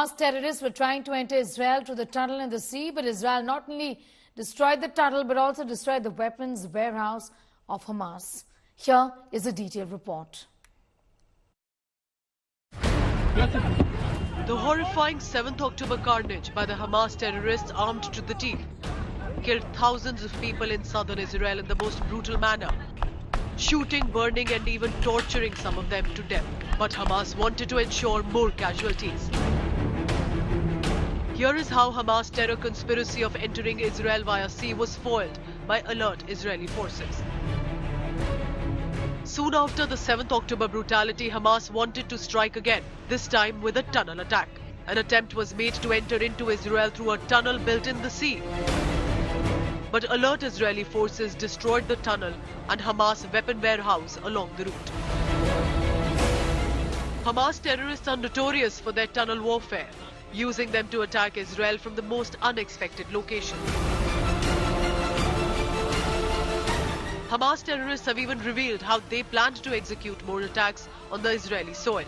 Hamas terrorists were trying to enter Israel through the tunnel in the sea, but Israel not only destroyed the tunnel but also destroyed the weapons warehouse of Hamas. Here is a detailed report. The horrifying 7th October carnage by the Hamas terrorists armed to the teeth killed thousands of people in southern Israel in the most brutal manner, shooting, burning and even torturing some of them to death. But Hamas wanted to ensure more casualties. Here is how Hamas terror conspiracy of entering Israel via sea was foiled by alert Israeli forces. Soon after the 7th October brutality, Hamas wanted to strike again, this time with a tunnel attack. An attempt was made to enter into Israel through a tunnel built in the sea. But alert Israeli forces destroyed the tunnel and Hamas weapon warehouse along the route. Hamas terrorists are notorious for their tunnel warfare, using them to attack Israel from the most unexpected locations. Hamas terrorists have even revealed how they planned to execute more attacks on the Israeli soil.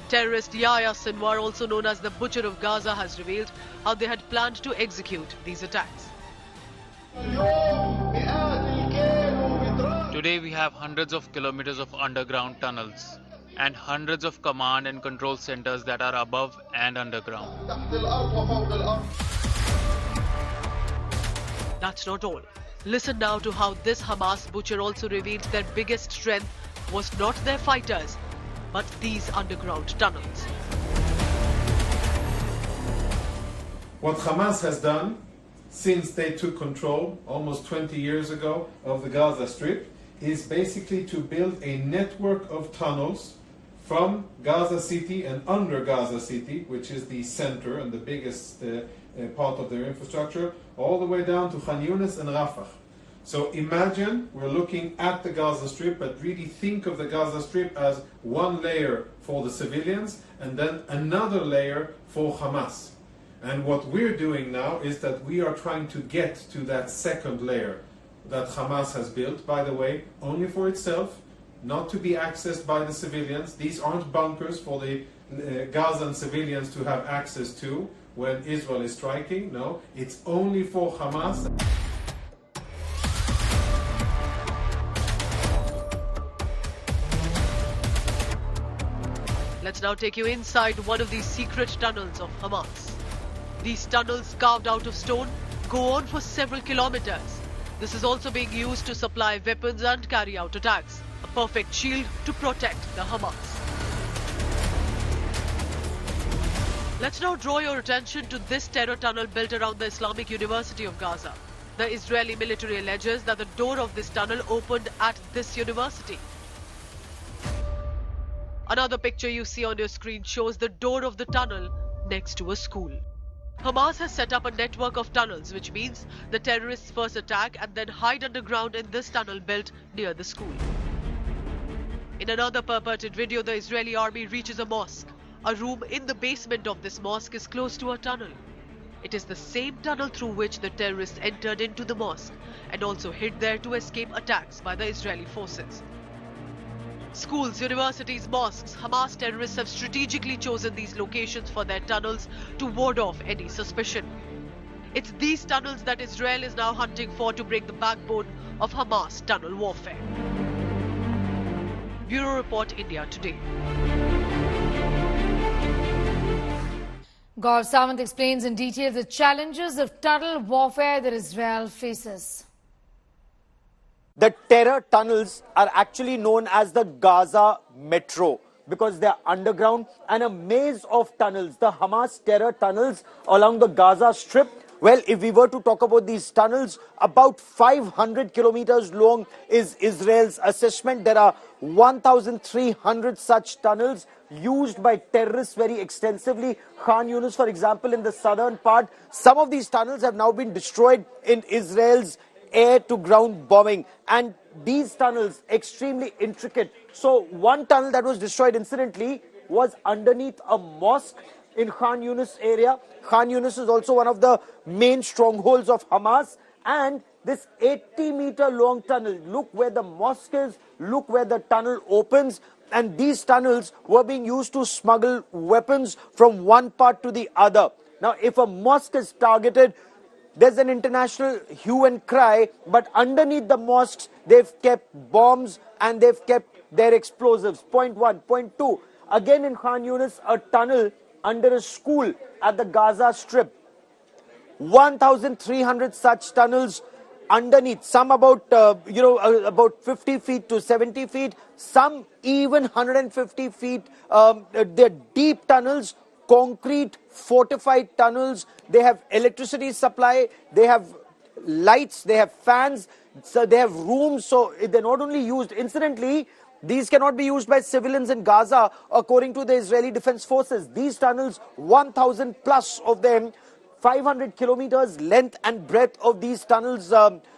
Terrorist Yahya Sinwar, also known as the Butcher of Gaza, has revealed how they had planned to execute these attacks. Today we have hundreds of kilometers of underground tunnels and hundreds of command and control centers that are above and underground. That's not all. Listen now to how this Hamas butcher also revealed their biggest strength was not their fighters, but these underground tunnels. What Hamas has done since they took control almost 20 years ago of the Gaza Strip is basically to build a network of tunnels from Gaza City and under Gaza City, which is the center and the biggest part of their infrastructure, all the way down to Khan Yunis and Rafah. So imagine we're looking at the Gaza Strip, but really think of the Gaza Strip as one layer for the civilians and then another layer for Hamas. And what we're doing now is that we are trying to get to that second layer that Hamas has built, by the way, only for itself, not to be accessed by the civilians. These aren't bunkers for the Gazan civilians to have access to when Israel is striking. No, it's only for Hamas. Let's now take you inside one of these secret tunnels of Hamas. These tunnels, carved out of stone, go on for several kilometers. This is also being used to supply weapons and carry out attacks. A perfect shield to protect the Hamas. Let's now draw your attention to this terror tunnel built around the Islamic University of Gaza. The Israeli military alleges that the door of this tunnel opened at this university. Another picture you see on your screen shows the door of the tunnel next to a school. Hamas has set up a network of tunnels, which means the terrorists first attack and then hide underground in this tunnel built near the school. In another purported video, the Israeli army reaches a mosque. A room in the basement of this mosque is close to a tunnel. It is the same tunnel through which the terrorists entered into the mosque and also hid there to escape attacks by the Israeli forces. Schools, universities, mosques, Hamas terrorists have strategically chosen these locations for their tunnels to ward off any suspicion. It's these tunnels that Israel is now hunting for to break the backbone of Hamas tunnel warfare. Bureau Report, India Today. Gaurav Sawant explains in detail the challenges of tunnel warfare that Israel faces. The terror tunnels are actually known as the Gaza Metro because they are underground and a maze of tunnels, the Hamas terror tunnels along the Gaza Strip. Well, if we were to talk about these tunnels, about 500 kilometers long is Israel's assessment. There are 1,300 such tunnels used by terrorists very extensively. Khan Yunis, for example, in the southern part, some of these tunnels have now been destroyed in Israel's air-to-ground bombing, and these tunnels extremely intricate. So one tunnel that was destroyed incidentally was underneath a mosque in Khan Yunis area. Khan Yunis is also one of the main strongholds of Hamas, and this 80-meter long tunnel, look where the mosque is, look where the tunnel opens. and these tunnels were being used to smuggle weapons from one part to the other. Now, if a mosque is targeted, there's an international hue and cry, but underneath the mosques, they've kept bombs and they've kept their explosives. Point one. Point two, again in Khan Yunis, a tunnel under a school at the Gaza Strip. 1,300 such tunnels underneath, some about, about 50 feet to 70 feet, some even 150 feet. They're deep tunnels, concrete, fortified tunnels. They have electricity supply, they have lights, they have fans, so they have rooms. So they're not only used, incidentally, these cannot be used by civilians in Gaza, according to the Israeli Defense Forces. These tunnels, 1,000 plus of them, 500 kilometers length and breadth of these tunnels,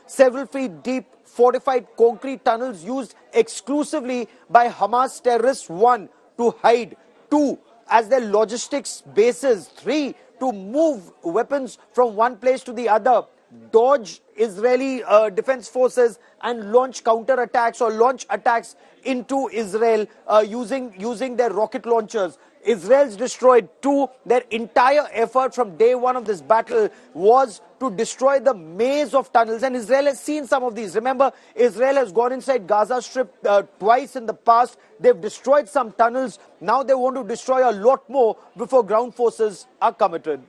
several feet deep, fortified concrete tunnels used exclusively by Hamas terrorists. 1, to hide. 2, as their logistics bases. 3, to move weapons from one place to the other, dodge Israeli defense forces and launch counterattacks or launch attacks into Israel using their rocket launchers. Israel's destroyed 2. Their entire effort from day one of this battle was to destroy the maze of tunnels, and Israel has seen some of these. Remember, Israel has gone inside Gaza Strip twice in the past. They've destroyed some tunnels. Now they want to destroy a lot more before ground forces are committed.